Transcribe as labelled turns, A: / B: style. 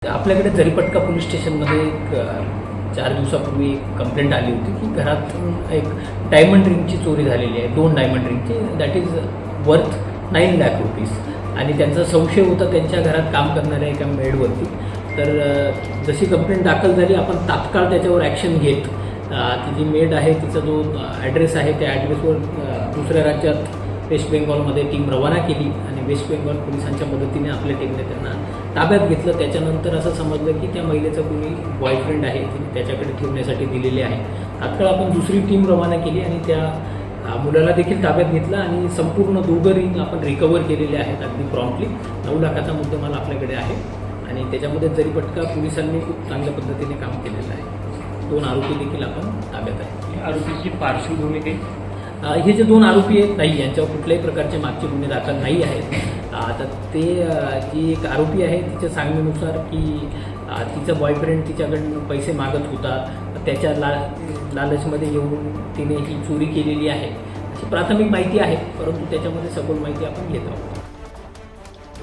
A: आपल्याकडे जरीपटका पोलीस स्टेशनमध्ये एक 4 दिवसापूर्वी कंप्लेंट आली होती की घरात एक डायमंड रिंगची चोरी झालेली आहे, 2 डायमंड रिंगची, that is worth 9 lakh rupees. आणि त्यांचा संशय होता त्यांच्या घरात काम करणाऱ्या एका मेडवरती. तर जशी कंप्लेंट दाखल झाली आपण तात्काळ त्याच्यावर ॲक्शन घेत ती जी मेड आहे तिचा जो ॲड्रेस आहे त्या ॲड्रेसवर दुसऱ्या राज्यात वेस्ट बेंगॉलमध्ये टीम रवाना केली आणि वेस्ट बेंगॉल पोलिसांच्या मदतीने आपल्या टीमने त्यांना ताब्यात घेतलं. त्याच्यानंतर असं समजलं की त्या महिलेचा कोणी बॉयफ्रेंड आहे, तिने त्याच्याकडे ठेवण्यासाठी दिलेले आहे. तात्काळ आपण दुसरी टीम रवाना केली आणि त्या मुलाला देखील ताब्यात घेतलं आणि संपूर्ण 2 रिंग आपण रिकवर केलेले आहेत अगदी प्रॉम्प्टली. 9 लाखाचा मुद्देमाल आपल्याकडे आहे आणि त्याच्यामध्ये जरीपटका पोलिसांनी खूप चांगल्या पद्धतीने काम केलेलं आहे. 2 आरोपी देखील आपण ताब्यात आहे.
B: आरोपीची पार्श्वभूमी काही
A: हे जे 2 आरोपी आहेत नाही, यांच्यावर कुठल्याही प्रकारचे मागचे गुन्हे दाखल नाही आहेत. आता ते जी एक आरोपी आहे तिच्या सांगण्यानुसार की तिचा बॉयफ्रेंड तिच्याकडून पैसे मागत होता, त्याच्या लालचमध्ये येऊन तिने ही चोरी केलेली आहे अशी प्राथमिक माहिती आहे, परंतु त्याच्यामध्ये सखोल माहिती आपण घेत आहोत.